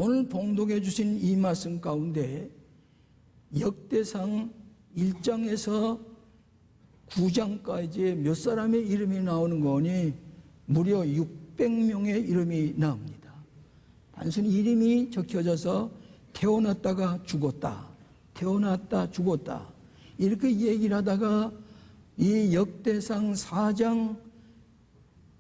오늘 봉독해 주신 이 말씀 가운데 역대상 1장에서 9장까지 몇 사람의 이름이 나오는 거니 무려 600명의 이름이 나옵니다. 단순히 이름이 적혀져서 태어났다가 죽었다, 태어났다 죽었다 이렇게 얘기를 하다가 이 역대상 4장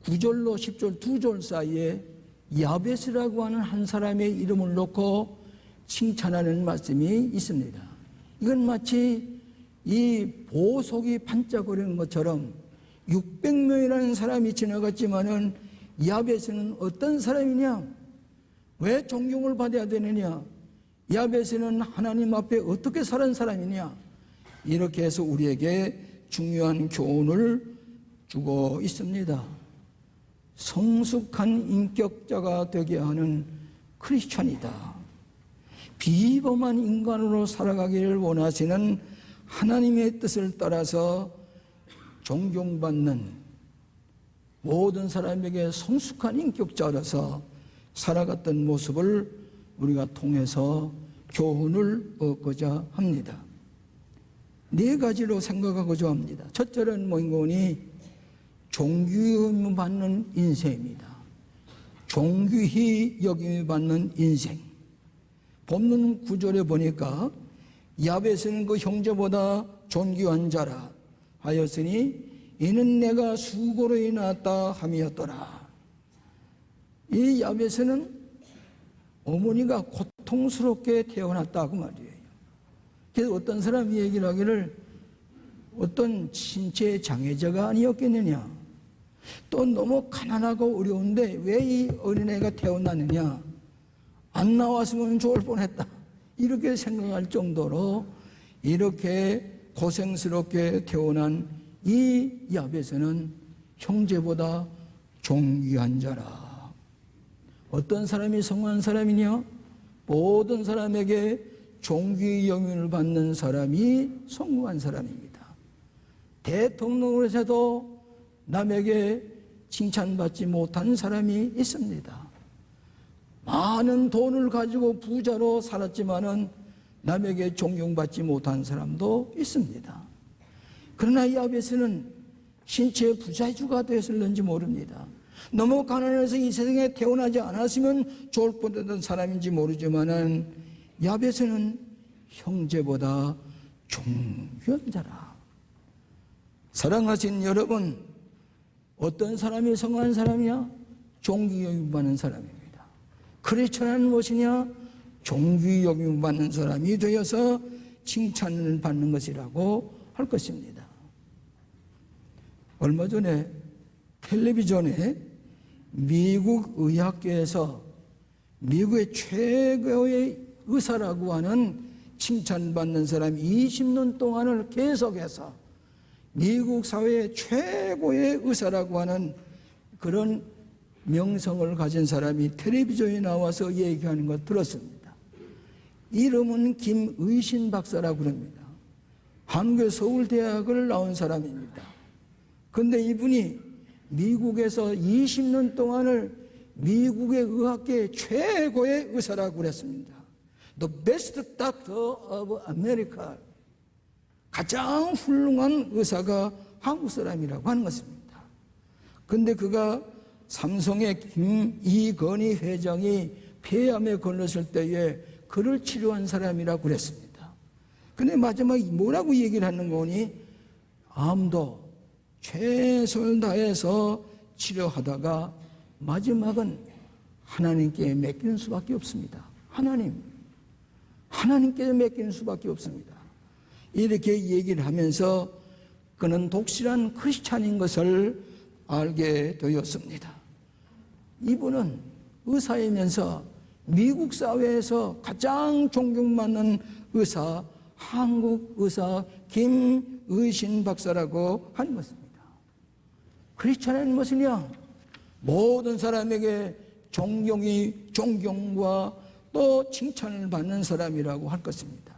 9절로 10절 2절 사이에 야베스라고 하는 한 사람의 이름을 놓고 칭찬하는 말씀이 있습니다. 이건 마치 이 보석이 반짝거리는 것처럼 600명이라는 사람이 지나갔지만은 야베스는 어떤 사람이냐? 왜 존경을 받아야 되느냐? 야베스는 하나님 앞에 어떻게 살은 사람이냐? 이렇게 해서 우리에게 중요한 교훈을 주고 있습니다. 성숙한 인격자가 되게 하는 크리스천이다. 비범한 인간으로 살아가기를 원하시는 하나님의 뜻을 따라서 존경받는 모든 사람에게 성숙한 인격자로서 살아갔던 모습을 우리가 통해서 교훈을 얻고자 합니다. 4가지로 생각하고자 합니다. 첫째는 뭐니? 존귀함을 받는 인생입니다. 존귀히 여김을 받는 인생. 본문 9절에 보니까 야베스는 그 형제보다 존귀한 자라 하였으니 이는 내가 수고로 인하였다 함이었더라. 이 야베스는 어머니가 고통스럽게 태어났다고 말이에요. 그래서 어떤 사람이 얘기를 하기를 어떤 신체 장애자가 아니었겠느냐, 또 너무 가난하고 어려운데 왜 이 어린애가 태어났느냐, 안 나왔으면 좋을 뻔했다 이렇게 생각할 정도로 이렇게 고생스럽게 태어난 이 야베스는 형제보다 존귀한 자라. 어떤 사람이 성공한 사람이냐? 모든 사람에게 존귀의 영광을 받는 사람이 성공한 사람입니다. 대통령을 해서도 남에게 칭찬받지 못한 사람이 있습니다. 많은 돈을 가지고 부자로 살았지만은 남에게 존경받지 못한 사람도 있습니다. 그러나 야베스는 신체 부자주가 되었을는지 모릅니다. 너무 가난해서 이 세상에 태어나지 않았으면 좋을 뻔했던 사람인지 모르지만은 야베스는 형제보다 존귀한 자라. 사랑하신 여러분, 어떤 사람이 성공한 사람이야? 존귀 여김받는 사람입니다. 크리스천은 무엇이냐? 존귀 여김받는 사람이 되어서 칭찬을 받는 것이라고 할 것입니다. 얼마 전에 텔레비전에 미국 의학계에서 미국의 최고의 의사라고 하는 칭찬받는 사람이 20년 동안을 계속해서 미국 사회의 최고의 의사라고 하는 그런 명성을 가진 사람이 텔레비전에 나와서 얘기하는 것 들었습니다. 이름은 김의신 박사라고 그럽니다. 한국의 서울대학을 나온 사람입니다. 그런데 이분이 미국에서 20년 동안을 미국의 의학계 최고의 의사라고 그랬습니다. The best doctor of America. 가장 훌륭한 의사가 한국 사람이라고 하는 것입니다. 그런데 그가 삼성의 이건희 회장이 폐암에 걸렸을 때에 그를 치료한 사람이라고 그랬습니다. 그런데 마지막에 뭐라고 얘기를 하는 거니? 암도 최선을 다해서 치료하다가 마지막은 하나님께 맡기는 수밖에 없습니다. 하나님께 맡기는 수밖에 없습니다. 이렇게 얘기를 하면서 그는 독실한 크리스찬인 것을 알게 되었습니다. 이분은 의사이면서 미국 사회에서 가장 존경받는 의사, 한국 의사 김의신 박사라고 하는 것입니다. 크리스찬은 무엇이냐? 모든 사람에게 존경과 또 칭찬을 받는 사람이라고 할 것입니다.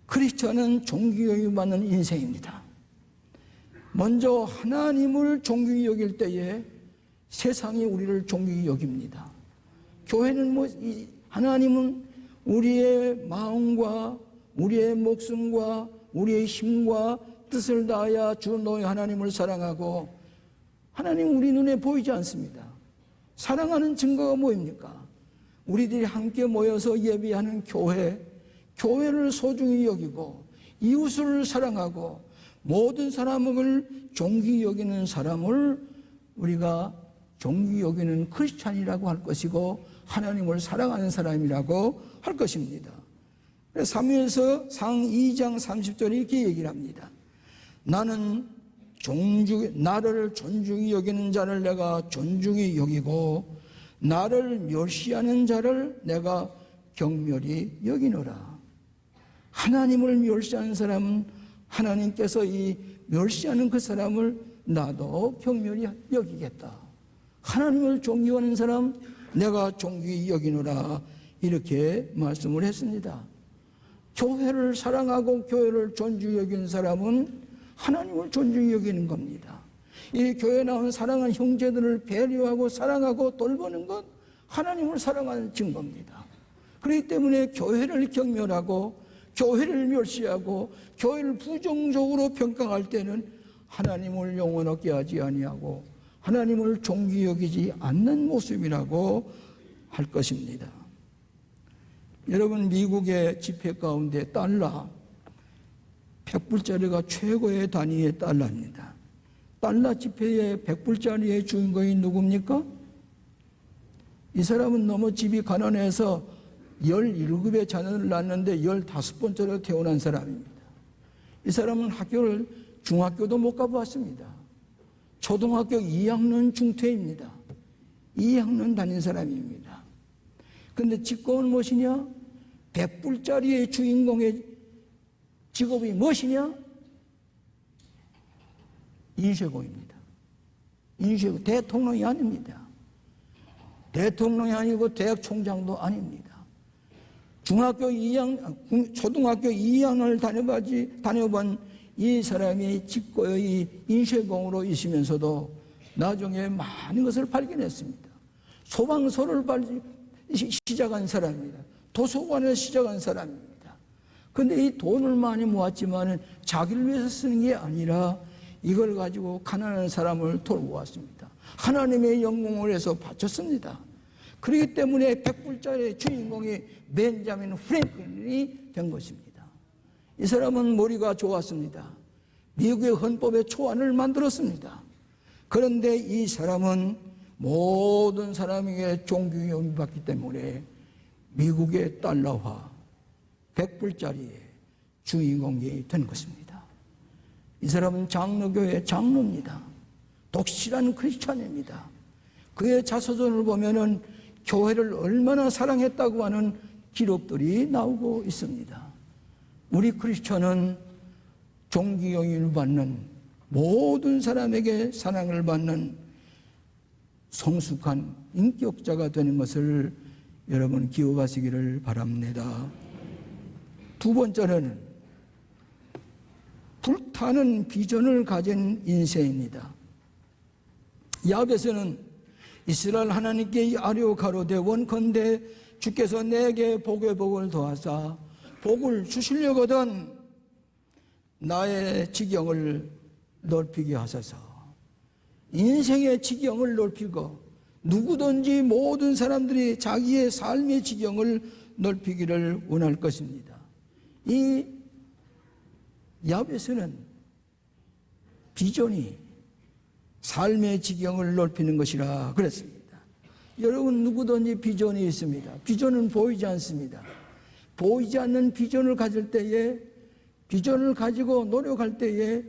크리스찬은 존귀히 받는 인생입니다. 먼저 하나님을 존귀히 여길 때에 세상이 우리를 존귀히 여깁니다. 교회는 하나님은 우리의 마음과 우리의 목숨과 우리의 힘과 뜻을 다하여 주 너희 하나님을 사랑하고, 하나님 우리 눈에 보이지 않습니다. 사랑하는 증거가 뭐입니까? 우리들이 함께 모여서 예배하는 교회를 소중히 여기고 이웃을 사랑하고 모든 사람을 존귀 여기는 사람을 우리가 존귀 여기는 크리스찬이라고 할 것이고, 하나님을 사랑하는 사람이라고 할 것입니다. 사무엘서 상 2장 30절에 이렇게 얘기를 합니다. 나는 나를 존중히 여기는 자를 내가 존중히 여기고 나를 멸시하는 자를 내가 경멸히 여기노라. 하나님을 멸시하는 사람은 하나님께서 이 멸시하는 그 사람을 나도 경멸히 여기겠다. 하나님을 존귀하는 사람 내가 존귀히 여기노라, 이렇게 말씀을 했습니다. 교회를 사랑하고 교회를 존중히 여기는 사람은 하나님을 존중히 여기는 겁니다. 이 교회에 나온 사랑하는 형제들을 배려하고 사랑하고 돌보는 것, 하나님을 사랑하는 증거입니다. 그렇기 때문에 교회를 경멸하고 교회를 멸시하고 교회를 부정적으로 평가할 때는 하나님을 영원하게 하지 아니하고 하나님을 존귀히 여기지 않는 모습이라고 할 것입니다. 여러분, 미국의 지폐 가운데 달러 100불짜리가 최고의 단위의 달러입니다. 달러 지폐의 100불짜리의 주인공이 누굽니까? 이 사람은 너무 집이 가난해서 17의 자녀를 낳았는데 15번째로 태어난 사람입니다. 이 사람은 중학교도 못 가보았습니다. 초등학교 2학년 중퇴입니다. 2학년 다닌 사람입니다. 그런데 직업은 무엇이냐? 100불짜리의 주인공의 직업이 무엇이냐? 인쇄공입니다. 인쇄공, 대통령이 아닙니다. 대통령이 아니고 대학 총장도 아닙니다. 초등학교 2학년을 다녀본 이 사람이 직고의 인쇄공으로 있으면서도 나중에 많은 것을 발견했습니다. 소방서를 시작한 사람입니다. 도서관을 시작한 사람입니다. 그런데 이 돈을 많이 모았지만 자기를 위해서 쓰는 게 아니라 이걸 가지고 가난한 사람을 돌보았습니다. 하나님의 영광을 위해서 바쳤습니다. 그렇기 때문에 100불짜리 주인공이 벤자민 프랭클린이 된 것입니다. 이 사람은 머리가 좋았습니다. 미국의 헌법의 초안을 만들었습니다. 그런데 이 사람은 모든 사람에게 존귀 여김받기 때문에 미국의 달러화 100불짜리의 주인공이 된 것입니다. 이 사람은 장로교회 장로입니다. 독실한 크리스찬입니다. 그의 자서전을 보면은 교회를 얼마나 사랑했다고 하는 기록들이 나오고 있습니다. 우리 크리스찬은 존귀영을 받는, 모든 사람에게 사랑을 받는 성숙한 인격자가 되는 것을 여러분 기억하시기를 바랍니다. 두 번째로는 불타는 비전을 가진 인생입니다. 야벳은 이스라엘 하나님께 아뢰어 가로되 원컨대 주께서 내게 복의 복을 더하사 복을 주시려거든 나의 지경을 넓히게 하소서. 인생의 지경을 넓히고 누구든지 모든 사람들이 자기의 삶의 지경을 넓히기를 원할 것입니다. 이 야벳은 비전이 삶의 지경을 넓히는 것이라 그랬습니다. 여러분, 누구든지 비전이 있습니다. 비전은 보이지 않습니다. 보이지 않는 비전을 가질 때에, 비전을 가지고 노력할 때에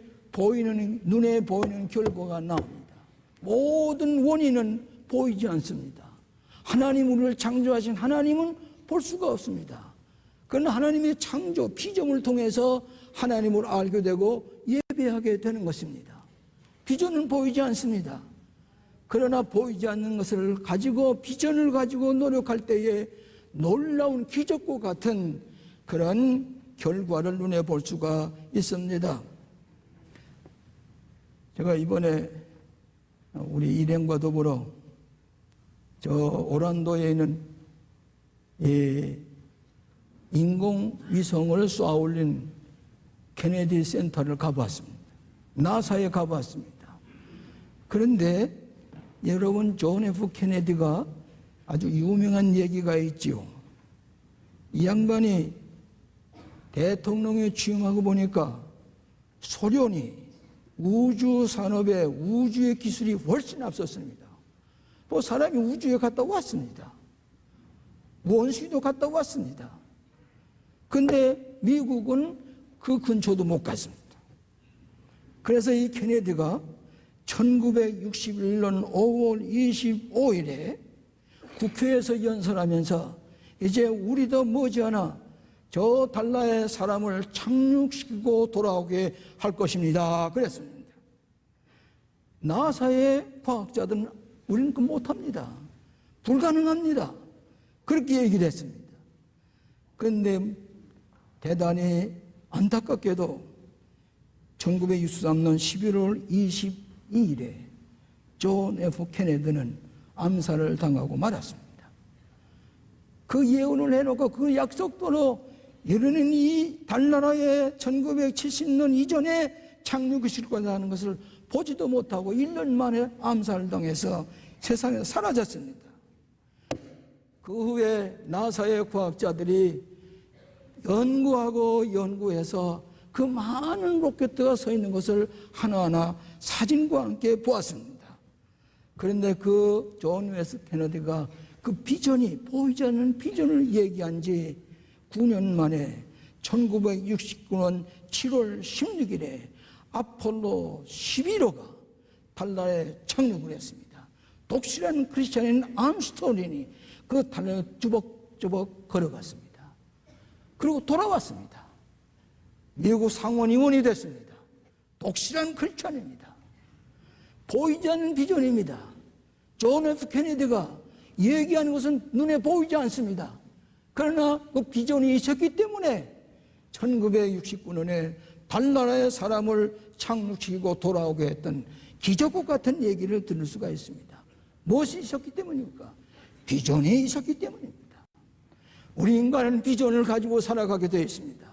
눈에 보이는 결과가 나옵니다. 모든 원인은 보이지 않습니다. 하나님, 우리를 창조하신 하나님은 볼 수가 없습니다. 그러나 하나님의 창조, 비전을 통해서 하나님을 알게 되고 예배하게 되는 것입니다. 비전은 보이지 않습니다. 그러나 보이지 않는 것을 가지고 비전을 가지고 노력할 때에 놀라운 기적과 같은 그런 결과를 눈에 볼 수가 있습니다. 제가 이번에 우리 일행과 더불어 저 오란도에 있는 인공위성을 쏘아 올린 케네디 센터를 가보았습니다. 나사에 가보았습니다. 그런데 여러분, 존 F 케네디가 아주 유명한 얘기가 있지요. 이 양반이 대통령에 취임하고 보니까 소련이 우주 산업에 우주의 기술이 훨씬 앞섰습니다. 뭐 사람이 우주에 갔다 왔습니다. 원수도 갔다 왔습니다. 근데 미국은 그 근처도 못 갔습니다. 그래서 이 케네디가 1961년 5월 25일에 국회에서 연설하면서 이제 우리도 머지않아 저 달러에 사람을 착륙시키고 돌아오게 할 것입니다. 그랬습니다. 나사의 과학자들은 우리는 그거 못합니다. 불가능합니다. 그렇게 얘기를 했습니다. 그런데 대단히 안타깝게도 1963년 11월 22일에 존 F 케네디는 암살을 당하고 말았습니다. 그 예언을 해놓고 그 약속대로 이르는 이 달나라에 1970년 이전에 착륙시킬 거라는 것을 보지도 못하고 1년 만에 암살당해서 세상에서 사라졌습니다. 그 후에 나사의 과학자들이 연구하고 연구해서 그 많은 로켓트가 서 있는 것을 하나하나 사진과 함께 보았습니다. 그런데 그 존 F 케네디가 그 비전이 보이지 않는 비전을 얘기한 지 9년 만에 1969년 7월 16일에 아폴로 11호가 달러에 착륙을 했습니다. 독실한 크리스찬인 암스트롱이 그 달러에 쭈벅쭈벅 걸어갔습니다. 그리고 돌아왔습니다. 미국 상원의원이 됐습니다. 독실한 크리스찬입니다. 보이지 않는 비전입니다. 존 F 케네디가 얘기하는 것은 눈에 보이지 않습니다. 그러나 그 비전이 있었기 때문에 1969년에 달나라의 사람을 착륙시키고 돌아오게 했던 기적과 같은 얘기를 들을 수가 있습니다. 무엇이 있었기 때문입니까? 비전이 있었기 때문입니다. 우리 인간은 비전을 가지고 살아가게 되어 있습니다.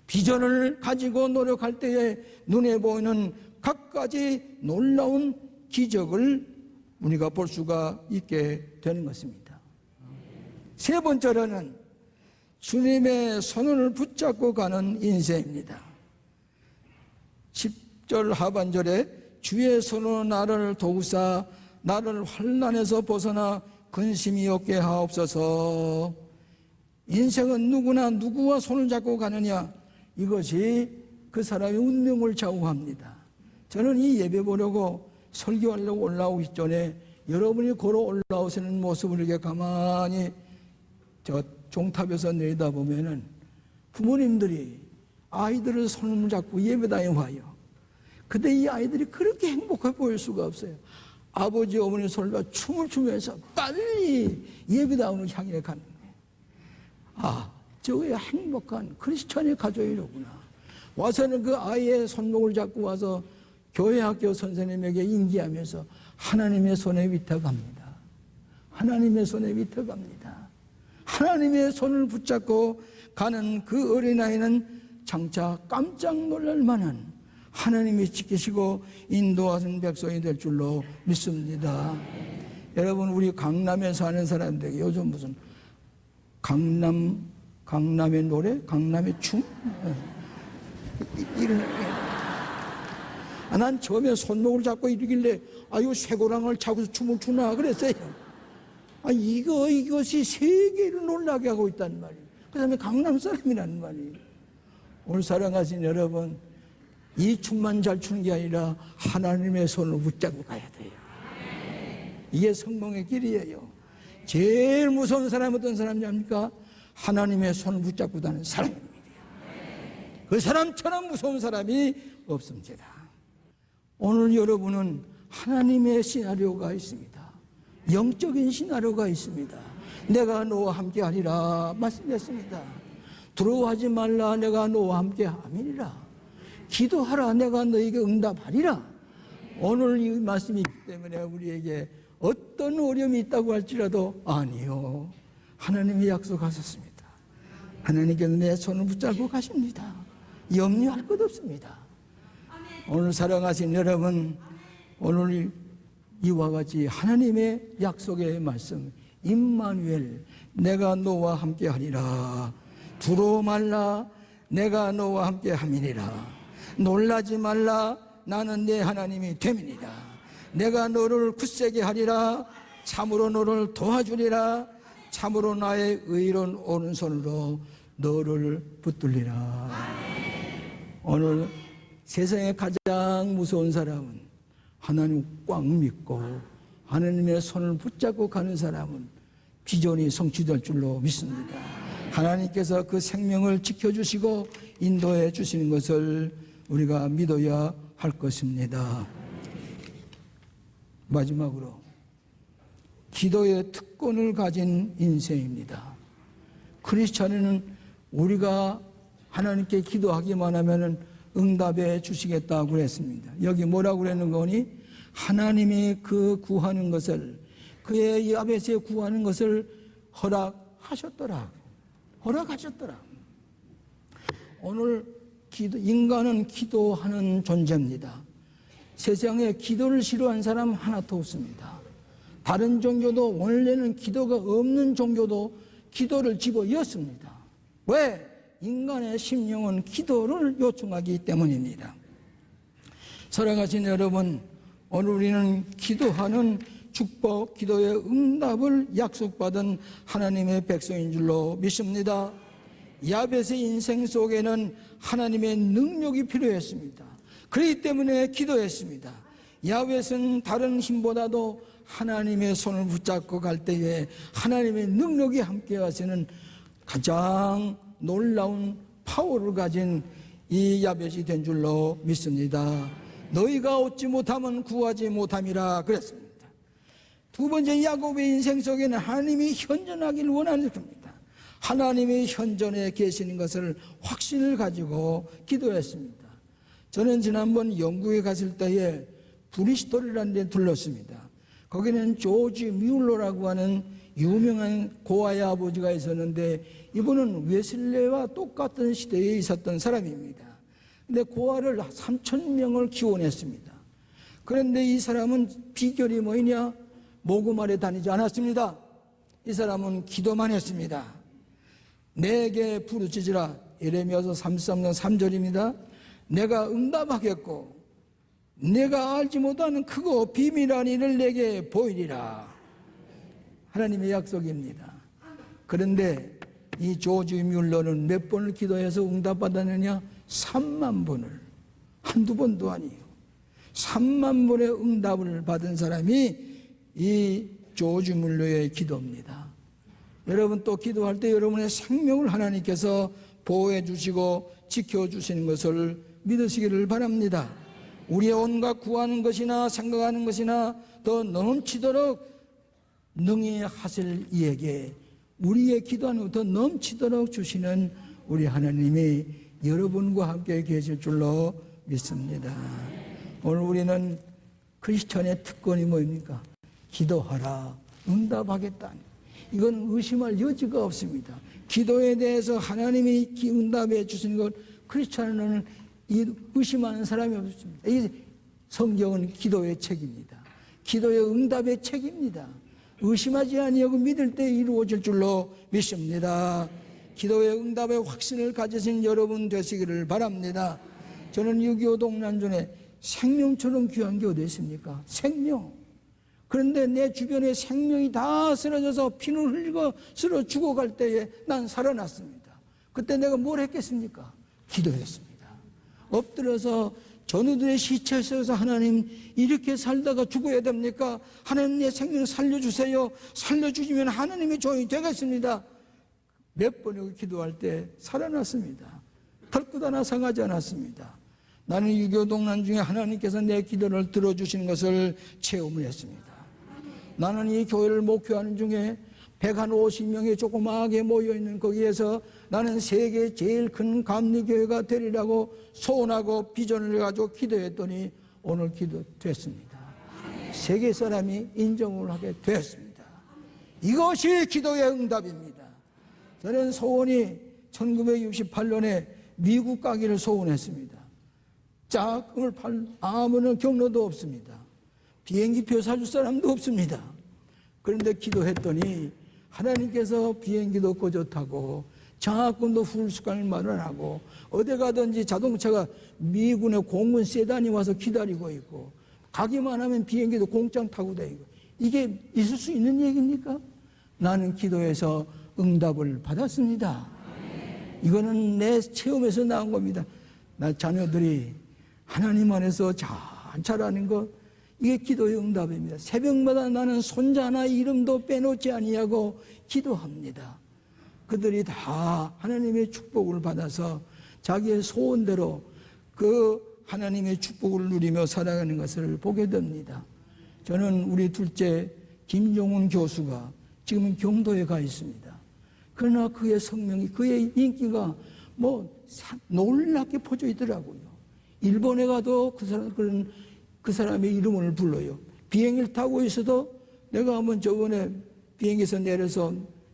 비전을 가지고 노력할 때에 눈에 보이는 갖가지 놀라운 기적을 우리가 볼 수가 있게 되는 것입니다. 세 번째로는 주님의 손을 붙잡고 가는 인생입니다. 10절 하반절에 주의 손으로 나를 도우사 나를 환난에서 벗어나 근심이 없게 하옵소서. 인생은 누구나 누구와 손을 잡고 가느냐, 이것이 그 사람의 운명을 좌우합니다. 저는 이 예배 보려고 설교하려고 올라오기 전에 여러분이 걸어 올라오시는 모습을 이렇게 가만히 저 종탑에서 내려다보면은 부모님들이 아이들을 손을 잡고 예배당에 와요. 근데 이 아이들이 그렇게 행복해 보일 수가 없어요. 아버지 어머니 손과 춤을 추면서 빨리 예배당으로 향해 가는 거예요. 아, 저게 행복한 크리스찬의 가족이로구나. 와서는 그 아이의 손목을 잡고 와서 교회 학교 선생님에게 인기하면서 하나님의 손에 위탁합니다. 하나님의 손에 위탁합니다. 하나님의 손을 붙잡고 가는 그 어린아이는 장차 깜짝 놀랄 만한 하나님이 지키시고 인도하신 백성이 될 줄로 믿습니다. 여러분, 우리 강남에 사는 사람들에게 요즘 무슨 강남의 노래? 강남의 춤? 이런. 난 처음에 손목을 잡고 이러길래 이거 쇠고랑을 차고 춤을 추나 그랬어요. 이것이 세계를 놀라게 하고 있단 말이에요. 그 다음에 강남 사람이라는 말이에요. 오늘 사랑하신 여러분, 이 춤만 잘 추는 게 아니라 하나님의 손을 붙잡고 가야 돼요. 이게 성공의 길이에요. 제일 무서운 사람이 어떤 사람입니까? 하나님의 손을 붙잡고 다니는 사람입니다. 그 사람처럼 무서운 사람이 없습니다. 오늘 여러분은 하나님의 시나리오가 있습니다. 영적인 시나리오가 있습니다. 내가 너와 함께 하리라 말씀했습니다. 두려워하지 말라, 내가 너와 함께 함이니라. 기도하라, 내가 너에게 응답하리라. 오늘 이 말씀이 있기 때문에 우리에게 어떤 어려움이 있다고 할지라도 아니요, 하나님이 약속하셨습니다. 하나님께서 내 손을 붙잡고 가십니다. 염려할 것 없습니다. 오늘 사랑하신 여러분, 오늘 이와 같이 하나님의 약속의 말씀, 임마누엘, 내가 너와 함께 하리라. 두려워 말라, 내가 너와 함께 함이니라. 놀라지 말라, 나는 내 하나님이 됨이니라. 내가 너를 굳세게 하리라. 참으로 너를 도와주리라. 참으로 나의 의로운 오른손으로 너를 붙들리라. 오늘 세상에 가장 무서운 사람은 하나님 꽉 믿고 하나님의 손을 붙잡고 가는 사람은 비전이 성취될 줄로 믿습니다. 하나님께서 그 생명을 지켜주시고 인도해 주시는 것을 우리가 믿어야 할 것입니다. 마지막으로 기도의 특권을 가진 인생입니다. 크리스찬은 우리가 하나님께 기도하기만 하면 응답해 주시겠다고 그랬습니다. 여기 뭐라고 그랬는 거니? 하나님이 그 구하는 것을, 그의 야벳에 구하는 것을 허락하셨더라. 오늘 인간은 기도하는 존재입니다. 세상에 기도를 싫어하는 사람 하나도 없습니다. 다른 종교도 원래는 기도가 없는 종교도 기도를 집어넣었습니다. 왜? 인간의 심령은 기도를 요청하기 때문입니다. 사랑하신 여러분, 오늘 우리는 기도하는 축복, 기도의 응답을 약속받은 하나님의 백성인 줄로 믿습니다. 야벳의 인생 속에는 하나님의 능력이 필요했습니다. 그렇기 때문에 기도했습니다. 야벳은 다른 힘보다도 하나님의 손을 붙잡고 갈 때에 하나님의 능력이 함께 하시는 가장 놀라운 파워를 가진 이 야벳이 된 줄로 믿습니다. 너희가 얻지 못하면 구하지 못함이라 그랬습니다. 두 번째, 야곱의 인생 속에는 하나님이 현존하기를 원하는 겁니다. 하나님이 현존해 계시는 것을 확신을 가지고 기도했습니다. 저는 지난번 영국에 갔을 때에 브리스톨이라는 데 들렀습니다. 거기는 조지 뮬러라고 하는 유명한 고아의 아버지가 있었는데 이분은 웨슬레와 똑같은 시대에 있었던 사람입니다. 근데 고아를 3,000명을 기원했습니다. 그런데 이 사람은 비결이 뭐냐? 모금 아래 다니지 않았습니다. 이 사람은 기도만 했습니다. 내게 부르짖으라. 예레미야서 33장 3절입니다. 내가 응답하겠고 내가 알지 못하는 크고 비밀한 일을 내게 보이리라. 하나님의 약속입니다. 그런데 이 조지 뮬러는 몇 번을 기도해서 응답받았느냐? 3만 번을. 한두 번도 아니에요. 3만 번의 응답을 받은 사람이 이 조지 뮬러의 기도입니다. 여러분, 또 기도할 때 여러분의 생명을 하나님께서 보호해 주시고 지켜주시는 것을 믿으시기를 바랍니다. 우리의 온갖 구하는 것이나 생각하는 것이나 더 넘치도록 능히 하실 이에게 우리의 기도하는 더 넘치도록 주시는 우리 하나님이 여러분과 함께 계실 줄로 믿습니다. 오늘 우리는 크리스천의 특권이 뭐입니까? 기도하라, 응답하겠다. 이건 의심할 여지가 없습니다. 기도에 대해서 하나님이 응답해 주시는 것, 크리스천은 의심하는 사람이 없습니다. 이 성경은 기도의 책입니다. 기도의 응답의 책입니다. 의심하지 아니하고 믿을 때 이루어질 줄로 믿습니다. 기도의 응답의 확신을 가지신 여러분 되시기를 바랍니다. 저는 6.25 동란전에 생명처럼 귀한 게 어디 있습니까? 생명. 그런데 내 주변에 생명이 다 쓰러져서 피를 흘리고 쓰러 죽어갈 때에 난 살아났습니다. 그때 내가 뭘 했겠습니까? 기도했습니다. 엎드려서 전우들의 시체에 서서 하나님, 이렇게 살다가 죽어야 됩니까? 하나님, 내 생명 살려주세요. 살려주시면 하나님의 종이 되겠습니다. 몇 번이고 기도할 때 살아났습니다. 털끝 하나 상하지 않았습니다. 나는 6.25 동란 중에 하나님께서 내 기도를 들어주시는 것을 체험을 했습니다. 나는 이 교회를 목회하는 중에 150명이 조그마하게 모여있는 거기에서 나는 세계 제일 큰 감리교회가 되리라고 소원하고 비전을 가지고 기도했더니 오늘 기도됐습니다. 세계 사람이 인정을 하게 되었습니다. 이것이 기도의 응답입니다. 저는 소원이 1968년에 미국 가기를 소원했습니다. 짝을 팔 아무런 경로도 없습니다. 비행기표 사줄 사람도 없습니다. 그런데 기도했더니 하나님께서 비행기도 거저 타고 장학금도 훌수간을 마련하고 어디 가든지 자동차가 미군의 공군 세단이 와서 기다리고 있고 가기만 하면 비행기도 공짜로 타고 다니고 이게 있을 수 있는 얘기입니까? 나는 기도해서 응답을 받았습니다. 이거는 내 체험에서 나온 겁니다. 나 자녀들이 하나님 안에서 잘 자라는 것 이게 기도의 응답입니다. 새벽마다 나는 손자 하나 이름도 빼놓지 아니하고 기도합니다. 그들이 다 하나님의 축복을 받아서 자기의 소원대로 그 하나님의 축복을 누리며 살아가는 것을 보게 됩니다. 저는 우리 둘째 김종훈 교수가 지금은 경도에 가 있습니다. 그러나 그의 성명이, 그의 인기가 놀랍게 퍼져 있더라고요. 일본에 가도 그 사람의 이름을 불러요. 비행기를 타고 있어도 내가 한번 저번에 비행기에서 내려서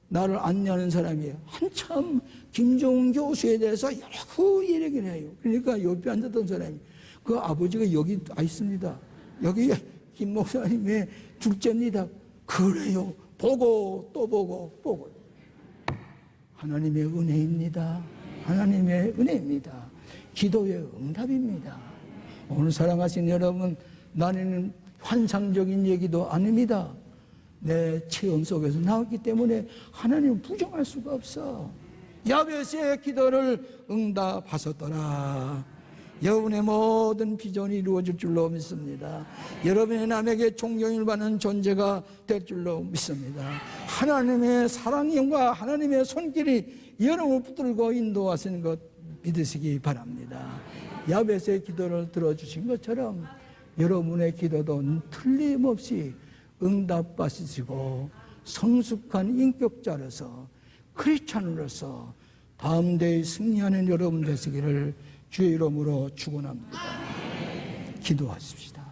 나를 안내하는 사람이에요. 한참 김종훈 교수에 대해서 여러 얘기를 해요. 그러니까 옆에 앉았던 사람이 그 아버지가 여기 와 있습니다. 여기 김 목사님의 둘째입니다. 그래요. 보고 또 보고. 하나님의 은혜입니다. 하나님의 은혜입니다. 기도의 응답입니다. 오늘 사랑하신 여러분, 나는 환상적인 얘기도 아닙니다. 내 체험 속에서 나왔기 때문에 하나님은 부정할 수가 없어. 야베스의 기도를 응답하셨더라. 여러분의 모든 비전이 이루어질 줄로 믿습니다. 여러분의 남에게 존경을 받는 존재가 될 줄로 믿습니다. 하나님의 사랑과 하나님의 손길이 여러분을 붙들고 인도하시는 것 믿으시기 바랍니다. 야베스의 기도를 들어주신 것처럼 여러분의 기도도 틀림없이 응답받으시고 성숙한 인격자로서 크리스찬으로서 다음 대에 승리하는 여러분 되시기를 주의 이름으로 축원합니다. 기도하십시다.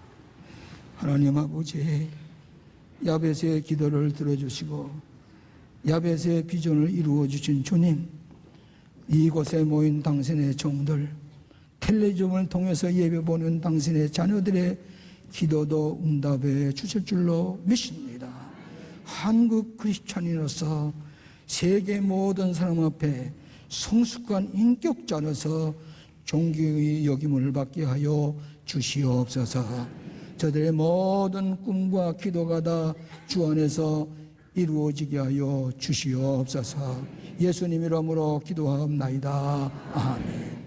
하나님 아버지, 야베스의 기도를 들어주시고 야베스의 비전을 이루어 주신 주님, 이곳에 모인 당신의 종들, 텔레비전을 통해서 예배 보는 당신의 자녀들의 기도도 응답해 주실 줄로 믿습니다. 한국 크리스찬이로서 세계 모든 사람 앞에 성숙한 인격자로서 존귀의 여김을 받게 하여 주시옵소서. 저들의 모든 꿈과 기도가 다 주 안에서 이루어지게 하여 주시옵소서. 예수님 이름으로 기도하옵나이다. 아멘.